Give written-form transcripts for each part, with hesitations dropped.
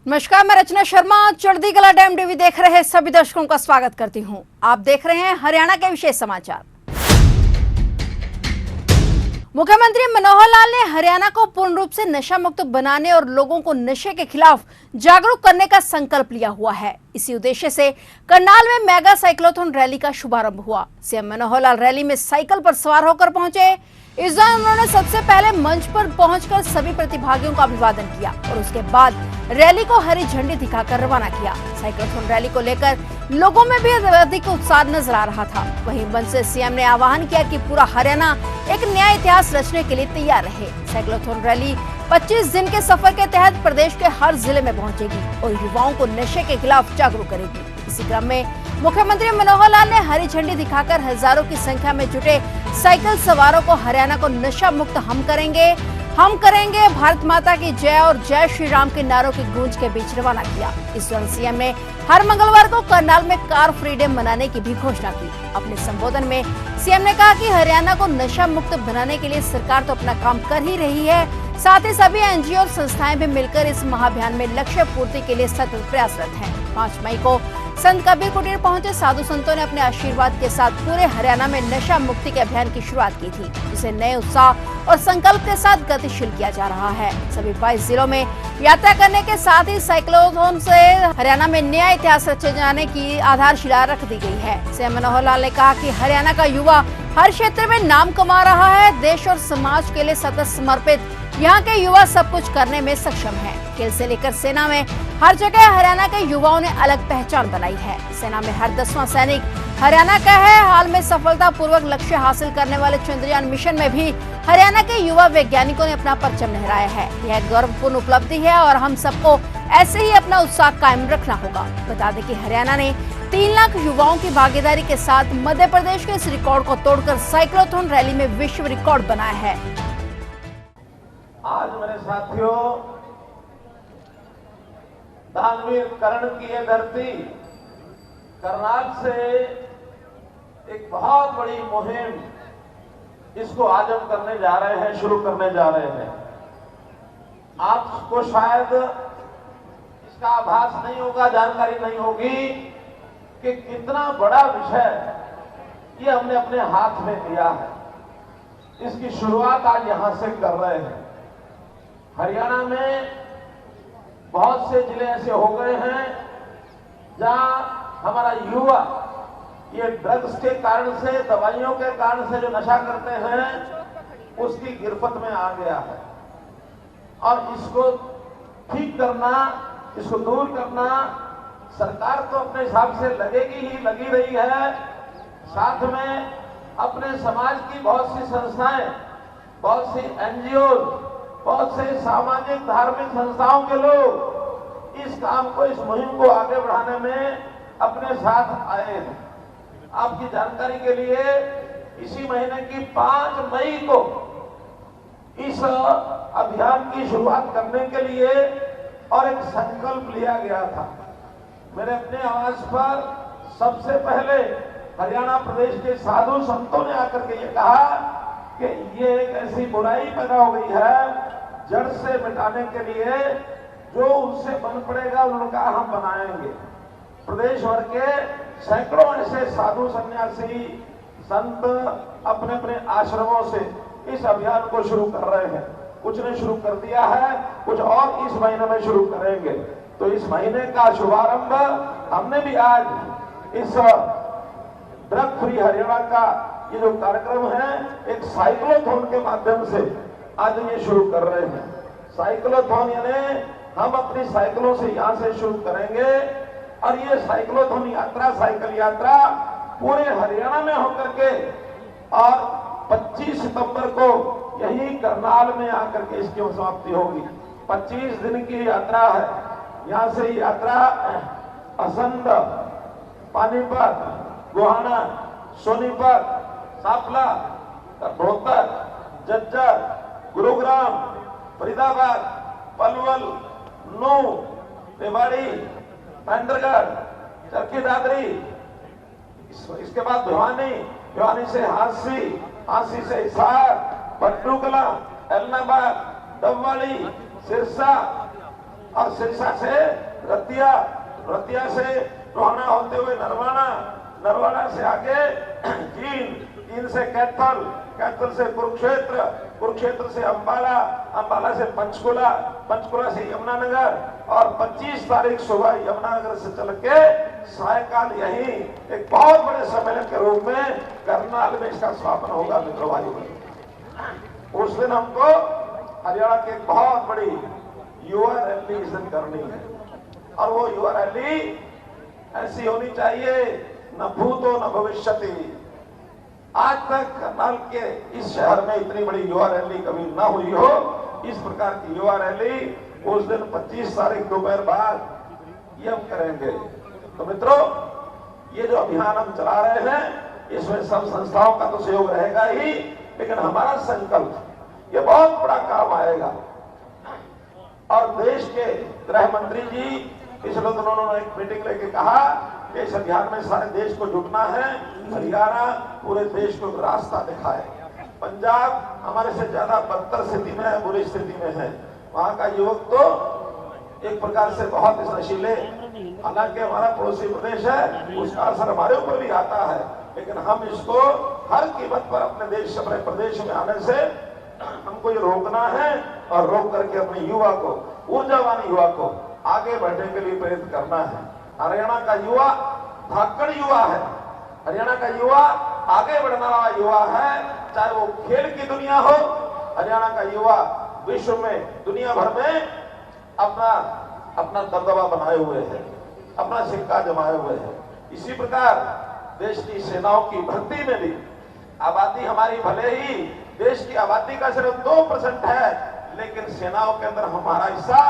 नमस्कार, मैं रचना शर्मा चढ़ती कला डैम टीवी देख रहे सभी दर्शकों का स्वागत करती हूं। आप देख रहे हैं हरियाणा के विशेष समाचार। मुख्यमंत्री मनोहर लाल ने हरियाणा को पूर्ण रूप से नशा मुक्त बनाने और लोगों को नशे के खिलाफ जागरूक करने का संकल्प लिया हुआ है। इसी उद्देश्य से करनाल में मेगा साइक्लोथॉन रैली का शुभारंभ हुआ। सीएम मनोहर लाल रैली में साइकिल पर सवार होकर पहुंचे। इस दौरान उन्होंने सबसे पहले मंच पर पहुंचकर सभी प्रतिभागियों का अभिवादन किया और उसके बाद रैली को हरी झंडी दिखाकर रवाना किया। साइक्लोथॉन रैली को लेकर लोगों में भी अधिक उत्साह नजर आ रहा था। वहीं मंच से सीएम ने आह्वान किया कि पूरा हरियाणा एक नया इतिहास रचने के लिए तैयार रहे। साइक्लोथॉन रैली 25 दिन के सफर के तहत प्रदेश के हर जिले में पहुंचेगी और युवाओं को नशे के खिलाफ जागरूक करेगी। इसी क्रम में मुख्यमंत्री मनोहर लाल ने हरी झंडी दिखाकर हजारों की संख्या में जुटे साइकिल सवारों को हरियाणा को नशा मुक्त हम करेंगे, भारत माता की जय और जय श्री राम के नारों की गूंज के बीच रवाना किया। इस दौरान सीएम ने हर मंगलवार को करनाल में कार फ्री डे मनाने की भी घोषणा की। अपने संबोधन में सीएम ने कहा कि हरियाणा को नशा मुक्त बनाने के लिए सरकार तो अपना काम कर ही रही है, साथ ही सभी एनजीओ और संस्थाएं भी मिलकर इस महाअभियान में लक्ष्य पूर्ति के लिए सतत प्रयासरत हैं। 5 मई को संत कबीर कुटीर पहुंचे साधु संतों ने अपने आशीर्वाद के साथ पूरे हरियाणा में नशा मुक्ति के अभियान की शुरुआत की थी, जिसे नए उत्साह और संकल्प के साथ गतिशील किया जा रहा है। सभी 22 जिलों में यात्रा करने के साथ ही साइक्लोथॉन से हरियाणा में नया इतिहास रचे जाने की आधारशिला रख दी गई है। सीएम मनोहर लाल ने कहा कि हरियाणा का युवा हर क्षेत्र में नाम कमा रहा है। देश और समाज के लिए सतत समर्पित यहाँ के युवा सब कुछ करने में सक्षम है। खेल से लेकर सेना में हर जगह हरियाणा के युवाओं ने अलग पहचान बनाई है। सेना में हर 10वां सैनिक हरियाणा का है। हाल में सफलतापूर्वक लक्ष्य हासिल करने वाले चंद्रयान मिशन में भी हरियाणा के युवा वैज्ञानिकों ने अपना परचम लहराया है। यह गौरवपूर्ण उपलब्धि है और हम सबको ऐसे ही अपना उत्साह कायम रखना होगा। बता दें कि हरियाणा ने 3 लाख युवाओं की भागीदारी के साथ मध्य प्रदेश के इस रिकॉर्ड को तोड़कर साइक्लोथॉन रैली में विश्व रिकॉर्ड बनाया है। आज मेरे साथियों, दानवीर कर्ण की यह धरती करनाल से एक बहुत बड़ी मुहिम इसको आज हम करने जा रहे हैं, शुरू करने जा रहे हैं। आपको शायद इसका आभास नहीं होगा, जानकारी नहीं होगी कि कितना बड़ा विषय ये हमने अपने हाथ में लिया है। इसकी शुरुआत आज यहां से कर रहे हैं। हरियाणा में बहुत से जिले ऐसे हो गए हैं जहां हमारा युवा ये ड्रग्स के कारण से, दवाइयों के कारण से जो नशा करते हैं उसकी गिरफ्त में आ गया है। और इसको ठीक करना, इसको दूर करना सरकार तो अपने हिसाब से लगी रही है। साथ में अपने समाज की बहुत सी संस्थाएं, बहुत सी एनजीओ, बहुत से सामाजिक धार्मिक संस्थाओं के लोग इस काम को, इस मुहिम को आगे बढ़ाने में अपने साथ आए हैं। आपकी जानकारी के लिए इसी महीने की 5 मई को इस अभियान की शुरुआत करने के लिए और एक संकल्प लिया गया था। मेरे अपने आवास पर सबसे पहले हरियाणा प्रदेश के साधु संतों ने आकर के ये कहा कि ये एक ऐसी बुराई पैदा हो गई है, जड़ से मिटाने के लिए जो उनसे बन पड़ेगा उन्होंने कहा हम बनाएंगे। प्रदेश भर के सैकड़ों ऐसे साधु सन्यासी संत अपने अपने आश्रमों से इस अभियान को शुरू कर रहे हैं। कुछ ने शुरू कर दिया है, कुछ और इस महीने में शुरू करेंगे। तो इस महीने का शुभारंभ हमने भी आज इस ड्रग फ्री हरियाणा का ये जो कार्यक्रम है एक साइक्लोथॉन के माध्यम से आज ये शुरू कर रहे हैं। साइक्लोथॉन यानी हम अपनी साइकिलों से यहाँ से शुरू करेंगे और ये साइक्लोथॉन यात्रा, साइकिल यात्रा पूरे हरियाणा में होकर के और 25 सितंबर को यही करनाल में आकर के इसकी समाप्ति होगी। 25 दिन की यात्रा है। यहाँ से यात्रा असंध, पानीपत, गोहाना, सोनीपत, सापला, रोहतक, जज्जर, गुरुग्राम, फरीदाबाद, पलवल, नूह, रेवाड़ी, महेंद्रगढ़, चरखी दादरी, इसके बाद भिवानी से हांसी से हिसार, पट्टू कला, एलनाबाद, डबवाड़ी, सिरसा और सिरसा से रतिया, रतिया से रोहना होते हुए नरवाना, नरवाना से आगे जींद, जींद से कैथल, कैथल से कुरुक्षेत्र, कुरुक्षेत्र से अंबाला, अंबाला से पंचकुला, पंचकुला से यमुनानगर और 25 तारीख सुबह यमुनानगर से चल के सायकाल यही एक बहुत बड़े सम्मेलन के रूप में करनाल में इसका समापन होगा। मित्रों भाइयों, उस दिन हमको हरियाणा की एक बहुत बड़ी युवा रैली इस दिन करनी है और वो युवा रैली ऐसी होनी चाहिए न भूतो न भविष्यति। आज तक करनाल के इस शहर में इतनी बड़ी युवा रैली कभी ना हुई हो। इस प्रकार की युवा रैली उस दिन 25 तारीख दोपहर बाद ये हम करेंगे। तो मित्रों, ये जो अभियान हम चला रहे हैं इसमें सब संस्थाओं का तो सहयोग रहेगा ही, लेकिन हमारा संकल्प ये बहुत बड़ा काम आएगा। और देश के गृह मंत्री जी पिछले दिनों उन्होंने एक मीटिंग लेके कहा कि इस अभियान में सारे देश को जुटना है। हरियाणा पूरे देश को रास्ता दिखाए। पंजाब हमारे से ज्यादा बदतर स्थिति में है, बुरी स्थिति में है। वहां का युवक तो एक प्रकार से बहुत नशीले, हालांकि हमारा पड़ोसी प्रदेश है, उसका असर हमारे ऊपर भी आता है, लेकिन हम इसको हर कीमत पर अपने देश, अपने प्रदेश में आने से हमको ये रोकना है और रोक करके अपने युवा को, ऊर्जावान युवा को आगे बढ़ने के लिए प्रेरित करना है। हरियाणा का युवा धाकड़ युवा है, हरियाणा का युवा आगे बढ़ने वाला युवा है, चाहे वो खेल की दुनिया हो। हरियाणा का युवा विश्व में, दुनिया भर में अपना अपना दबदबा बनाए हुए है, अपना सिक्का जमाए हुए है। इसी प्रकार देश की सेनाओं की भर्ती में भी आबादी हमारी भले ही देश की आबादी का सिर्फ 2% है, लेकिन सेनाओं के अंदर हमारा हिस्सा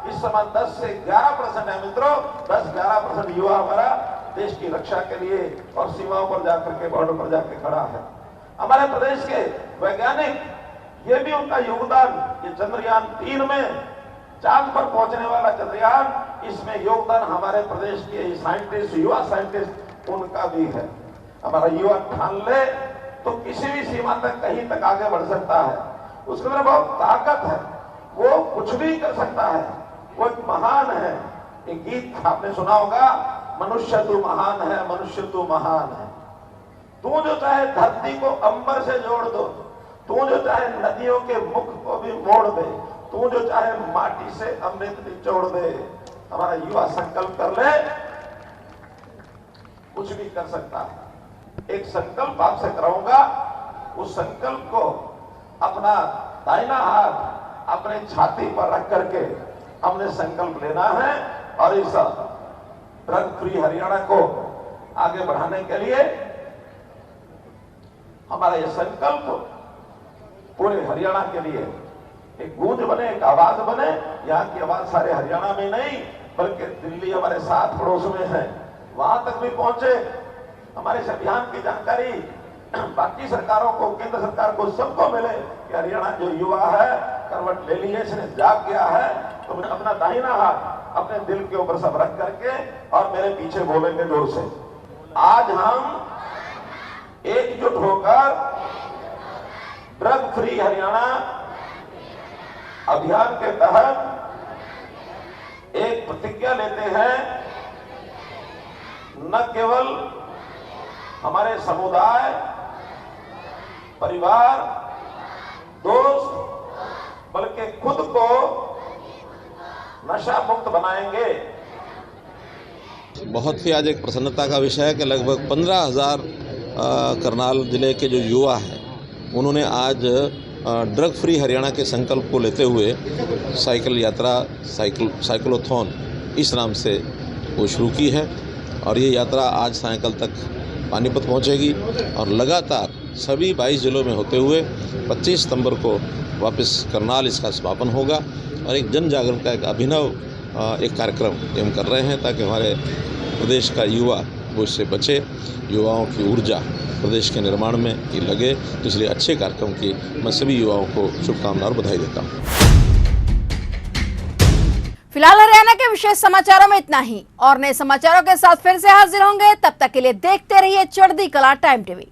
इस समय 10 से 11% है। मित्रों, 10-11% युवा हमारा देश की रक्षा के लिए और सीमाओं पर जाकर के, बॉर्डर पर जाकर खड़ा है। हमारे प्रदेश के वैज्ञानिक, ये भी उनका योगदान, ये चंद्रयान 3 में चांद पर पहुंचने वाला चंद्रयान, इसमें योगदान हमारे प्रदेश के साइंटिस्ट, युवा साइंटिस्ट, उनका भी है। हमारा युवा ठान ले तो किसी भी सीमा तक, कहीं तक आगे बढ़ सकता है। उसके अंदर बहुत ताकत है, वो कुछ भी कर सकता है, वो एक महान है। एक गीत आपने सुना होगा, मनुष्य तू महान है, मनुष्य तू महान है। तू जो चाहे धरती को अंबर से जोड़ दो, तू जो चाहे नदियों के मुख को भी मोड़ दे, तू जो चाहे माटी से अमृत निचोड़ दे। हमारा युवा संकल्प कर ले, कुछ भी कर सकता है। एक संकल्प आपसे कराऊंगा, उस संकल्प को अपना दाहिना हाथ अपने छाती पर रख करके हमने संकल्प लेना है और इस ड्रग फ्री हरियाणा को आगे बढ़ाने के लिए हमारा यह संकल्प पूरे हरियाणा के लिए एक गूंज बने, एक आवाज बने। यहाँ की आवाज सारे हरियाणा में नहीं, बल्कि दिल्ली हमारे साथ पड़ोस में है, वहां तक भी पहुंचे। हमारे इस अभियान की जानकारी बाकी सरकारों को, केंद्र सरकार को, सबको मिले कि हरियाणा जो युवा है करवट ले लिए, इसने जाग गया है। तो अपना दाहिना हाथ अपने दिल के ऊपर सब रख करके और मेरे पीछे बोलेंगे जोर से, आज हम एकजुट होकर ड्रग फ्री हरियाणा अभियान के तहत एक प्रतिज्ञा लेते हैं। न केवल हमारे समुदाय, परिवार, दोस्त, बल्कि खुद को नशा मुक्त बनाएंगे। बहुत ही आज एक प्रसन्नता का विषय है कि लगभग 15,000 करनाल जिले के जो युवा हैं उन्होंने आज ड्रग फ्री हरियाणा के संकल्प को लेते हुए साइकिल यात्रा, साइक्लोथॉन इस नाम से वो शुरू की है और ये यात्रा आज सायंकाल तक पानीपत पहुंचेगी और लगातार सभी 22 जिलों में होते हुए 25 सितंबर को वापस करनाल इसका समापन होगा और एक जन जागरण का एक अभिनव एक कार्यक्रम हम कर रहे हैं ताकि हमारे प्रदेश का युवा वो इससे बचे, युवाओं की ऊर्जा प्रदेश के निर्माण में ही लगे। तो इसलिए अच्छे कार्यक्रम की मैं सभी युवाओं को शुभकामनाएं और बधाई देता हूँ। फिलहाल हरियाणा के विशेष समाचारों में इतना ही और नए समाचारों के साथ फिर से हाजिर होंगे। तब तक के लिए देखते रहिए चढ़ती कला टाइम टीवी।